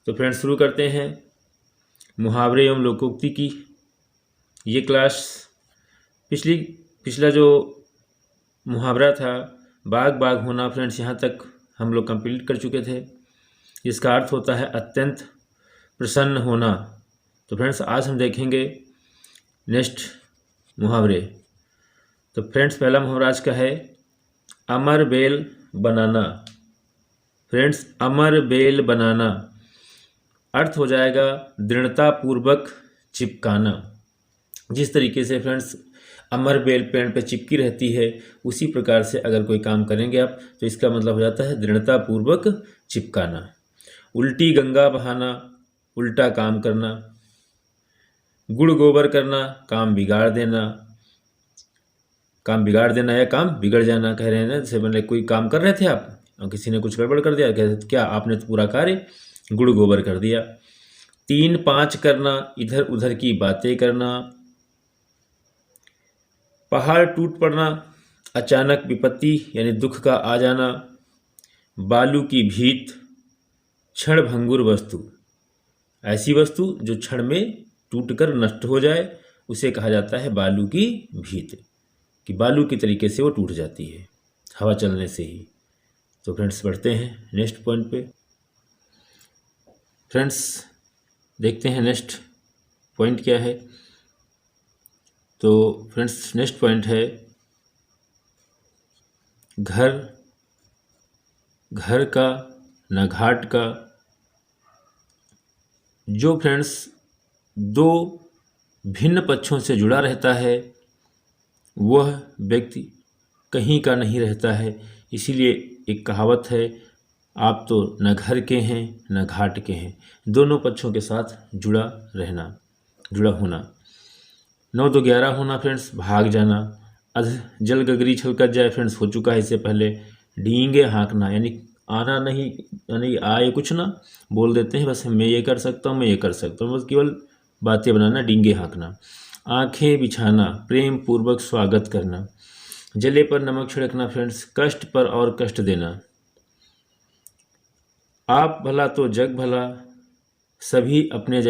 तो फ्रेंड्स शुरू करते हैं मुहावरे एवं लोकोक्ति की ये क्लास। पिछला जो मुहावरा था बाग बाग होना, फ्रेंड्स यहाँ तक हम लोग कंप्लीट कर चुके थे, जिसका अर्थ होता है अत्यंत प्रसन्न होना। तो फ्रेंड्स आज हम देखेंगे नेक्स्ट मुहावरे। तो फ्रेंड्स पहला मुहावरा आज का है अमर बेल बनाना। फ्रेंड्स अमर बेल बनाना अर्थ हो जाएगा दृढ़ता पूर्वक चिपकाना। जिस तरीके से फ्रेंड्स अमर बेल पेड़ पे चिपकी रहती है, उसी प्रकार से अगर कोई काम करेंगे आप तो इसका मतलब हो जाता है दृढ़ता पूर्वक चिपकाना। उल्टी गंगा बहाना, उल्टा काम करना। गुड़ गोबर करना, काम बिगाड़ देना। काम बिगाड़ देना या काम बिगड़ जाना कह रहे हैं ना। जैसे मतलब कोई काम कर रहे थे आप और किसी ने कुछ गड़बड़ कर दिया, कहते क्या आपने तो पूरा कार्य गुड़ गोबर कर दिया। 3-5 करना, इधर उधर की बातें करना। पहाड़ टूट पड़ना, अचानक विपत्ति यानी दुख का आ जाना। बालू की भीत, क्षण भंगुर वस्तु, ऐसी वस्तु जो क्षण में टूटकर नष्ट हो जाए उसे कहा जाता है बालू की भीत, कि बालू की तरीके से वो टूट जाती है हवा चलने से ही। तो फ्रेंड्स बढ़ते हैं नेक्स्ट पॉइंट पे। फ्रेंड्स देखते हैं नेक्स्ट पॉइंट क्या है। तो फ्रेंड्स नेक्स्ट पॉइंट है घर घर का न घाट का। जो फ्रेंड्स दो भिन्न पक्षों से जुड़ा रहता है वह व्यक्ति कहीं का नहीं रहता है। इसीलिए एक कहावत है, आप तो न घर के हैं न घाट के हैं। दोनों पक्षों के साथ जुड़ा रहना, जुड़ा होना। 9-11 होना फ्रेंड्स, भाग जाना। अध जल गगरी छलकत जाए, फ्रेंड्स हो चुका है इससे पहले। डींगे हाँकना यानी आना नहीं, यानी आए कुछ ना, बोल देते हैं बस मैं ये कर सकता हूँ, मैं ये कर सकता हूँ, बस केवल बातें बनाना, डींगे हाँकना। आंखें बिछाना, प्रेम पूर्वक स्वागत करना। जले पर नमक छिड़कना, फ्रेंड्स कष्ट पर और कष्ट देना। आप भला तो जग भला, सभी अपने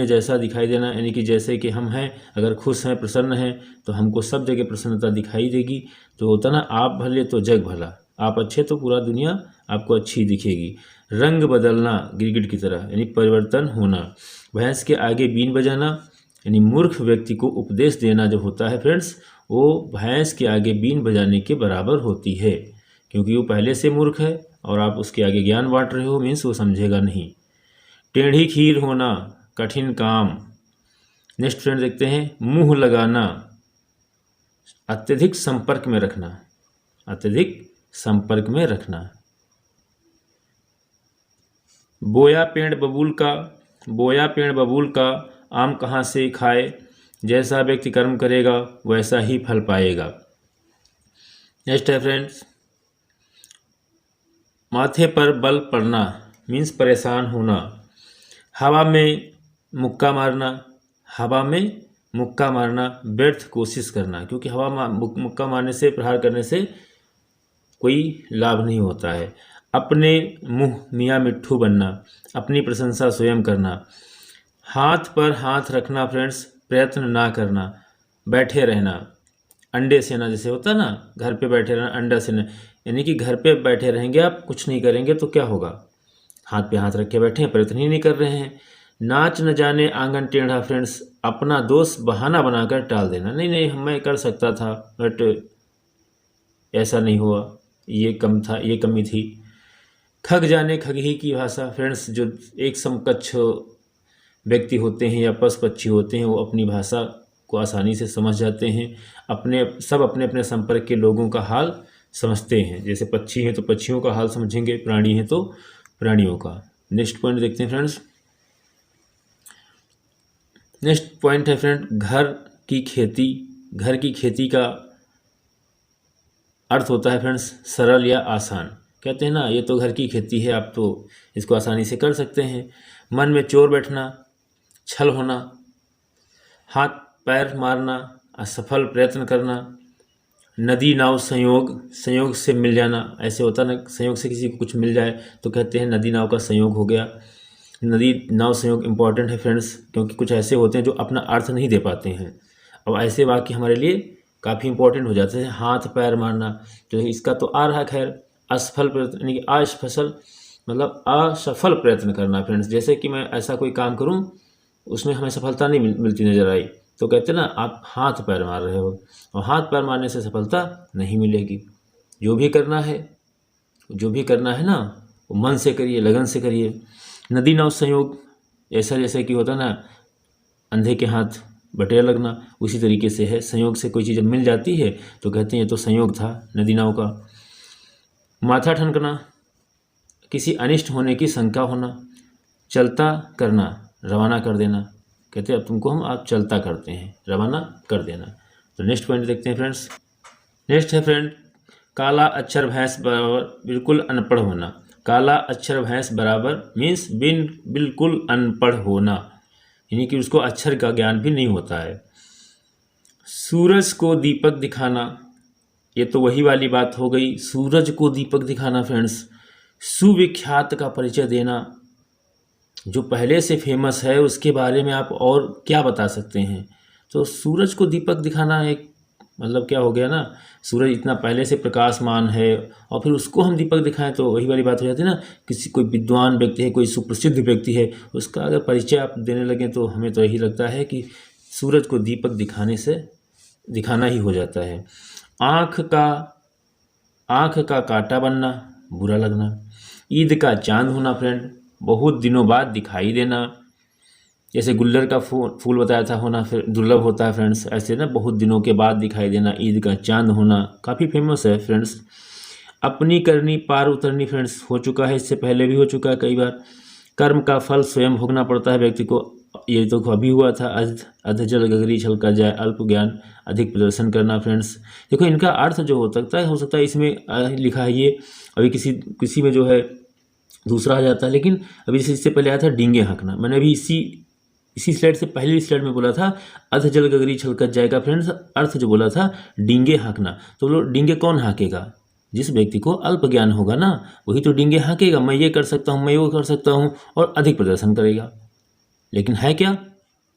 जैसा दिखाई देना। यानी कि जैसे कि हम हैं, अगर खुश हैं, प्रसन्न हैं, तो हमको सब जगह प्रसन्नता दिखाई देगी। तो होता ना, आप भले तो जग भला, आप अच्छे तो पूरा दुनिया आपको अच्छी दिखेगी। रंग बदलना, गिरगिट की तरह, यानी परिवर्तन होना। भैंस के आगे बीन बजाना, यानी मूर्ख व्यक्ति को उपदेश देना जो होता है फ्रेंड्स, वो भैंस के आगे बीन बजाने के बराबर होती है, क्योंकि वो पहले से मूर्ख है और आप उसके आगे ज्ञान बांट रहे हो, मीन्स वो समझेगा नहीं। टेढ़ी खीर होना, कठिन काम। नेक्स्ट फ्रेंड देखते हैं मुंह लगाना, अत्यधिक संपर्क में रखना, अत्यधिक संपर्क में रखना। बोया पेड़ बबूल का आम कहाँ से खाए। जैसा व्यक्ति कर्म करेगा वैसा ही फल पाएगा। नेक्स्ट है फ्रेंड्स माथे पर बल पड़ना, मीन्स परेशान होना। हवा में मुक्का मारना, व्यर्थ कोशिश करना, क्योंकि हवा मुक्का मारने से, प्रहार करने से कोई लाभ नहीं होता है। अपने मुंह मियाँ मिट्ठू बनना, अपनी प्रशंसा स्वयं करना। हाथ पर हाथ रखना, फ्रेंड्स प्रयत्न ना करना, बैठे रहना। अंडे सेना जैसे होता ना, घर पे बैठे रहना, अंडा सेना, यानी कि घर पे बैठे रहेंगे आप, कुछ नहीं करेंगे तो क्या होगा। हाथ पे हाथ रख के बैठे हैं, प्रयत्न ही नहीं कर रहे हैं। नाच न जाने आंगन टेढ़ा, फ्रेंड्स अपना दोष बहाना बनाकर टाल देना। नहीं मैं कर सकता था बट ऐसा नहीं हुआ, ये कम था, ये कमी थी। खग जाने खगही की भाषा, फ्रेंड्स जो एक समकक्ष व्यक्ति होते हैं या पशु पक्षी होते हैं, वो अपनी भाषा को आसानी से समझ जाते हैं। अपने अपने संपर्क के लोगों का हाल समझते हैं। जैसे पक्षी हैं तो पक्षियों का हाल समझेंगे, प्राणी हैं तो प्राणियों का। नेक्स्ट पॉइंट देखते हैं फ्रेंड्स। नेक्स्ट पॉइंट है फ्रेंड घर की खेती का अर्थ होता है फ्रेंड्स सरल या आसान। कहते हैं ना, ये तो घर की खेती है, आप तो इसको आसानी से कर सकते हैं। मन में चोर बैठना, छल होना, हाथ पैर मारना, असफल प्रयत्न करना। नदी नाव संयोग, संयोग से मिल जाना, ऐसे होता ना, संयोग से किसी को कुछ मिल जाए तो कहते हैं नदी नाव का संयोग हो गया। नदी नाव संयोग इम्पॉर्टेंट है फ्रेंड्स, क्योंकि कुछ ऐसे होते हैं जो अपना अर्थ नहीं दे पाते हैं। अब ऐसे वाक्य हमारे लिए काफ़ी इंपॉर्टेंट हो जाते हैं। हाथ पैर मारना, तो इसका तो आ रहा, खैर असफल प्रयत्न, यानी कि असफल मतलब असफल प्रयत्न करना फ्रेंड्स। जैसे कि मैं ऐसा कोई काम करूं, उसमें हमें सफलता नहीं मिलती नजर आई, तो कहते हैं ना आप हाथ पैर मार रहे हो, और हाथ पैर मारने से सफलता नहीं मिलेगी। जो भी करना है ना, वो मन से करिए, लगन से करिए। नदी नाव संयोग, ऐसा जैसे कि होता ना अंधे के हाथ बटेर लगना, उसी तरीके से है। संयोग से कोई चीज़ जब मिल जाती है तो कहते हैं ये तो संयोग था नदी नाव का। माथा ठनकना, किसी अनिष्ट होने की शंका होना। चलता करना, रवाना कर देना, कहते हैं अब तुमको हम आप चलता करते हैं, रवाना कर देना। तो नेक्स्ट पॉइंट देखते हैं फ्रेंड्स। नेक्स्ट है फ्रेंड, काला अक्षर भैंस बराबर बिल्कुल अनपढ़ होना। काला अक्षर भैंस बराबर मीन्स बिल्कुल अनपढ़ होना, यानी कि उसको अक्षर का ज्ञान भी नहीं होता है। सूरज को दीपक दिखाना, ये तो वही वाली बात हो गई, सूरज को दीपक दिखाना फ्रेंड्स। सुविख्यात का परिचय देना, जो पहले से फेमस है उसके बारे में आप और क्या बता सकते हैं। तो सूरज को दीपक दिखाना एक मतलब क्या हो गया ना, सूरज इतना पहले से प्रकाशमान है और फिर उसको हम दीपक दिखाएं, तो वही वाली बात हो जाती है ना। किसी कोई विद्वान व्यक्ति है, कोई सुप्रसिद्ध व्यक्ति है, उसका अगर परिचय आप देने लगें तो हमें तो यही लगता है कि सूरज को दीपक दिखाना ही हो जाता है। आँख का कांटा बनना, बुरा लगना। ईद का चांद होना फ्रेंड, बहुत दिनों बाद दिखाई देना। जैसे गुल्लर का फूल बताया था होना, फिर दुर्लभ होता है फ्रेंड्स, ऐसे ना बहुत दिनों के बाद दिखाई देना। ईद का चांद होना काफ़ी फेमस है फ्रेंड्स। अपनी करनी पार उतरनी फ्रेंड्स, हो चुका है, इससे पहले भी हो चुका है कई बार। कर्म का फल स्वयं भोगना पड़ता है व्यक्ति को, ये तो अभी हुआ था। अध जल गगरी छलका जाए, अल्प ज्ञान अधिक प्रदर्शन करना फ्रेंड्स। देखो इनका अर्थ जो हो सकता है इसमें लिखा है ये, अभी किसी में जो है दूसरा आ जाता है, लेकिन अभी इससे पहले आया था डींगे हाँकना। मैंने अभी इसी स्लाइड से पहली स्लाइड में बोला था अध जल गगरी छलकत जाएगा फ्रेंड्स, अर्थ जो बोला था डींगे हाँकना। तो वो डींगे कौन हाँकेगा? जिस व्यक्ति को अल्प ज्ञान होगा ना, वही तो डींगे हाँकेगा। मैं ये कर सकता हूँ, मैं वो कर सकता हूँ, और अधिक प्रदर्शन करेगा। लेकिन है क्या?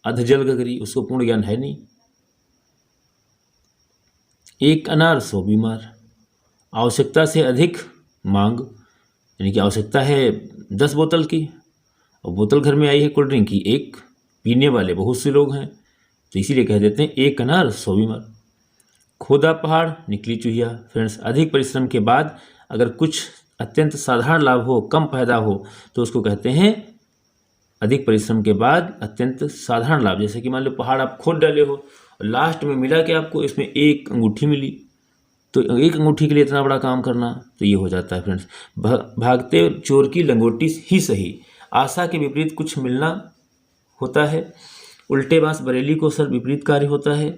अध जल गगरी, उसको पूर्ण ज्ञान है नहीं। एक अनार 100 बीमार, आवश्यकता से अधिक मांग, यानी कि आवश्यकता है 10 बोतल की और बोतल घर में आई है कोल्ड ड्रिंक की, एक पीने वाले बहुत से लोग हैं, तो इसीलिए कह देते हैं एक अनार 100 बीमार। खोदा पहाड़ निकली चूहिया फ्रेंड्स, अधिक परिश्रम के बाद अगर कुछ अत्यंत साधारण लाभ हो, कम फायदा हो, तो उसको कहते हैं अधिक परिश्रम के बाद अत्यंत साधारण लाभ। जैसे कि मान लो पहाड़ आप खोद डाले हो और लास्ट में मिला कि आपको इसमें एक अंगूठी मिली, तो एक अंगूठी के लिए इतना बड़ा काम करना, तो ये हो जाता है फ्रेंड्स। भागते चोर की लंगोटी ही सही, आशा के विपरीत कुछ मिलना होता है। उल्टे बांस बरेली को सर विपरीत कार्य होता है।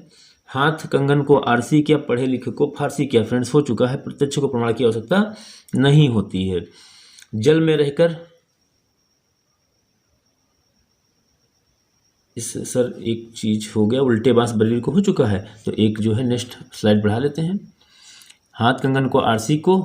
हाथ कंगन को आरसी किया, पढ़े लिखे को फारसी किया फ्रेंड्स, हो चुका है। प्रत्यक्ष को प्रमाण की आवश्यकता नहीं होती है। जल में रहकर इस सर एक चीज हो गया, उल्टे बांस बरेली को हो चुका है, तो एक जो है नेक्स्ट स्लाइड बढ़ा लेते हैं। हाथ कंगन को आरसी को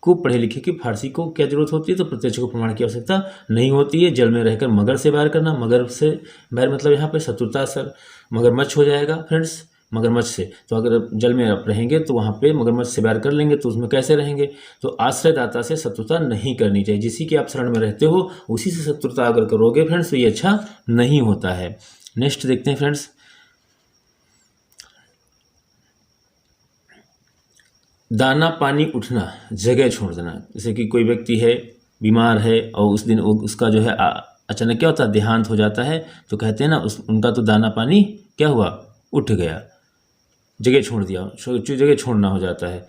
पढ़े लिखे की फारसी को क्या जरूरत होती है? तो प्रत्यक्ष को प्रमाण की आवश्यकता नहीं होती है। जल में रहकर मगर से बैर करना, मगर से बैर मतलब यहाँ पे शत्रुता सर मगरमच्छ हो जाएगा फ्रेंड्स, मगरमच्छ से। तो अगर जल में आप रहेंगे तो वहाँ पे मगरमच्छ से बैर कर लेंगे, तो उसमें कैसे रहेंगे? तो आश्रयदाता से शत्रुता नहीं करनी चाहिए। जिसी के आप शरण में रहते हो उसी से शत्रुता अगर करोगे फ्रेंड्स तो ये अच्छा नहीं होता है। नेक्स्ट देखते हैं फ्रेंड्स। दाना पानी उठना, जगह छोड़ देना। जैसे कि कोई व्यक्ति है, बीमार है और उस दिन उसका जो है अचानक क्या होता है, देहांत हो जाता है, तो कहते हैं ना उनका तो दाना पानी क्या हुआ, उठ गया, जगह छोड़ दिया, जगह छोड़ना हो जाता है।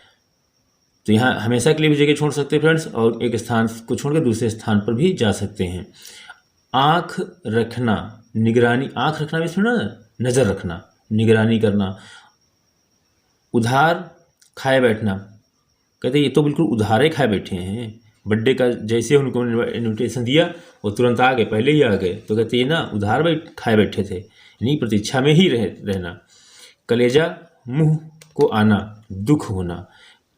तो यहाँ हमेशा के लिए भी जगह छोड़ सकते हैं फ्रेंड्स, और एक स्थान को छोड़ के दूसरे स्थान पर भी जा सकते हैं। आँख रखना, निगरानी, आँख रखना भी सुना, नज़र रखना, निगरानी करना। उधार खाए बैठना, कहते ये तो बिल्कुल उधारे खाए बैठे हैं। बर्थडे का जैसे उनको इन्विटेशन दिया वो तुरंत आ गए, पहले ही आ गए, तो कहते ये ना उधार खाए बैठे थे, नहीं प्रतीक्षा में ही रहना। कलेजा मुंह को आना, दुख होना,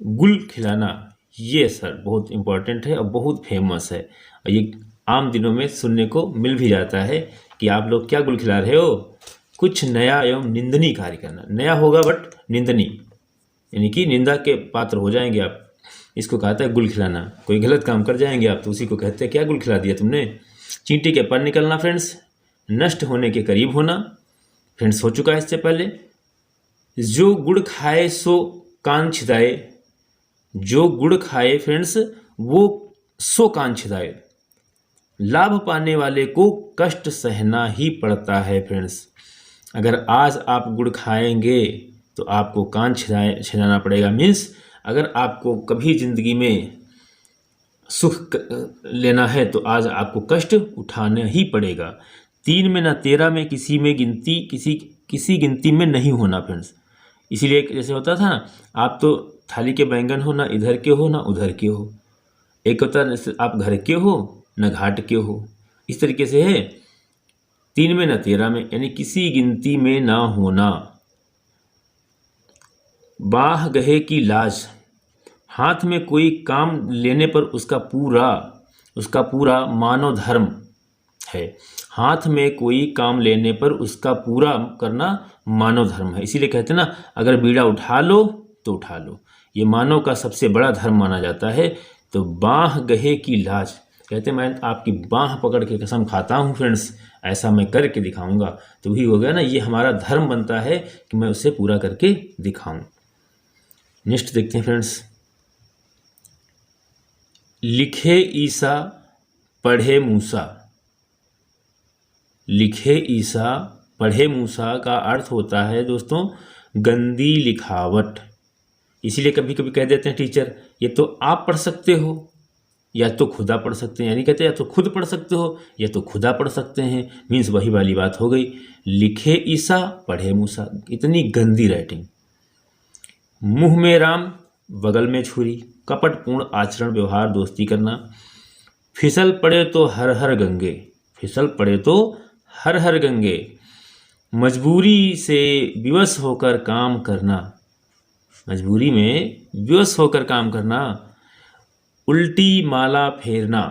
गुल खिलाना, ये सर बहुत इम्पोर्टेंट है और बहुत फेमस है। और ये आम दिनों में सुनने को मिल भी जाता है कि आप लोग क्या गुल खिला रहे हो, कुछ नया एवं निंदनीय कार्य करना। नया होगा बट निंदनीय, यानी कि निंदा के पात्र हो जाएंगे आप, इसको कहता है गुल खिलाना। कोई गलत काम कर जाएंगे आप तो उसी को कहते हैं क्या गुल खिला दिया तुमने। चींटी के पर निकलना फ्रेंड्स, नष्ट होने के करीब होना, फ्रेंड्स हो चुका है इससे पहले। जो गुड़ खाए सो कान छिदाए, जो गुड़ खाए फ्रेंड्स वो सो कान छिदाए। लाभ पाने वाले को कष्ट सहना ही पड़ता है फ्रेंड्स। अगर आज आप गुड़ खाएंगे तो आपको कान छिदाना पड़ेगा। मीन्स अगर आपको कभी ज़िंदगी में सुख लेना है तो आज आपको कष्ट उठाना ही पड़ेगा। 3 में ना 13 में किसी में गिनती, किसी गिनती में नहीं होना फ्रेंड्स। इसीलिए जैसे होता था ना, आप तो थाली के बैंगन हो, ना इधर के हो ना उधर के हो। एक होता है आप घर के हो ना घाट के हो, इस तरीके से है। 3 में ना 13 में, यानी किसी गिनती में ना होना। बाह गहे की लाज, हाथ में कोई काम लेने पर उसका पूरा मानव धर्म है। हाथ में कोई काम लेने पर उसका पूरा करना मानव धर्म है। इसीलिए कहते हैं ना, अगर बीड़ा उठा लो तो उठा लो, ये मानव का सबसे बड़ा धर्म माना जाता है। तो बाह गहे की लाज, कहते हैं मैं आपकी बाह पकड़ के कसम खाता हूँ फ्रेंड्स, ऐसा मैं करके दिखाऊंगा। तो वही हो गया ना, ये हमारा धर्म बनता है कि मैं उसे पूरा करके दिखाऊं। नेक्स्ट देखते हैं फ्रेंड्स। लिखे ईसा पढ़े मूसा, लिखे ईसा पढ़े मूसा का अर्थ होता है दोस्तों गंदी लिखावट। इसीलिए कभी कभी कह देते हैं टीचर ये तो आप पढ़ सकते हो या तो खुदा पढ़ सकते हैं, यानी कहते हैं या तो खुद पढ़ सकते हो या तो खुदा पढ़ सकते हैं। मीन्स वही वाली बात हो गई, लिखे ईसा पढ़े मूसा, इतनी गंदी राइटिंग। मुंह में राम बगल में छुरी, कपटपूर्ण आचरण व्यवहार दोस्ती करना। फिसल पड़े तो हर हर गंगे, फिसल पड़े तो हर हर गंगे। मजबूरी से विवश होकर काम करना, मजबूरी में विवश होकर काम करना। उल्टी माला फेरना,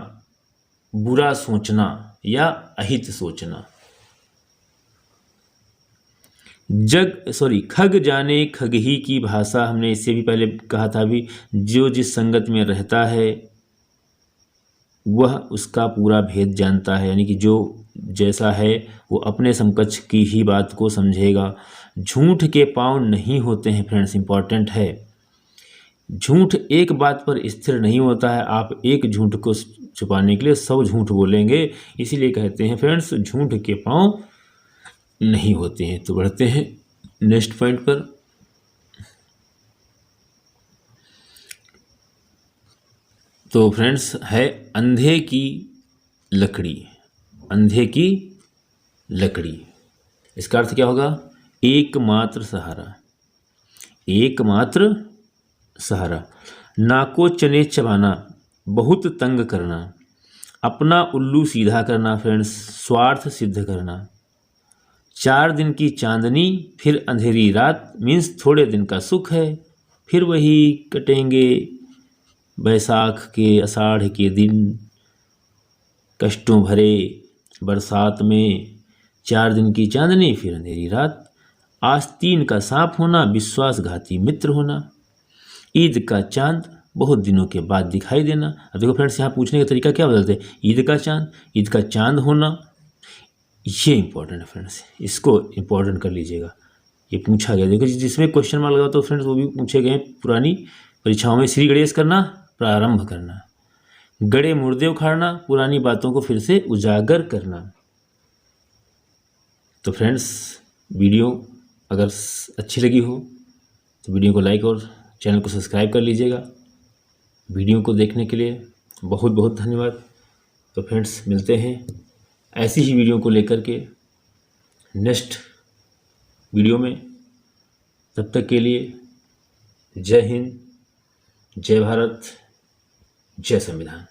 बुरा सोचना या अहित सोचना। खग जाने खग ही की भाषा, हमने इससे भी पहले कहा था भी, जो जिस संगत में रहता है वह उसका पूरा भेद जानता है, यानी कि जो जैसा है वो अपने समकक्ष की ही बात को समझेगा। झूठ के पांव नहीं होते हैं फ्रेंड्स, इंपॉर्टेंट है। झूठ एक बात पर स्थिर नहीं होता है, आप एक झूठ को छुपाने के लिए 100 झूठ बोलेंगे। इसीलिए कहते हैं फ्रेंड्स झूठ के पांव नहीं होते हैं। तो बढ़ते हैं नेक्स्ट पॉइंट पर। तो फ्रेंड्स है अंधे की लकड़ी, अंधे की लकड़ी। इसका अर्थ क्या होगा, एकमात्र सहारा, एकमात्र सहारा। नाको चने चबाना, बहुत तंग करना। अपना उल्लू सीधा करना फ्रेंड्स, स्वार्थ सिद्ध करना। 4 दिन की चांदनी फिर अंधेरी रात, मीन्स थोड़े दिन का सुख है फिर वही कटेंगे बैसाख के आषाढ़ के दिन, कष्टों भरे बरसात में। 4 दिन की चांदनी फिर अंधेरी रात। आस्तीन का सांप होना, विश्वासघाती मित्र होना। ईद का चांद बहुत दिनों के बाद दिखाई देना। अब देखो फ्रेंड्स यहाँ पूछने का तरीका क्या बदलते हैं, ईद का चांद, ईद का चांद होना, ये इंपॉर्टेंट है फ्रेंड्स, इसको इंपॉर्टेंट कर लीजिएगा। ये पूछा गया, देखो जिसमें क्वेश्चन मार्क लगा तो फ्रेंड्स वो भी पूछे गए पुरानी परीक्षाओं में। श्री गणेश करना, प्रारंभ करना। गड़े मुर्दे उखाड़ना, पुरानी बातों को फिर से उजागर करना। तो फ्रेंड्स वीडियो अगर अच्छी लगी हो तो वीडियो को लाइक और चैनल को सब्सक्राइब कर लीजिएगा। वीडियो को देखने के लिए बहुत बहुत धन्यवाद। तो फ्रेंड्स मिलते हैं ऐसी ही वीडियो को लेकर के नेक्स्ट वीडियो में। तब तक के लिए जय हिंद, जय भारत, जय संविधान।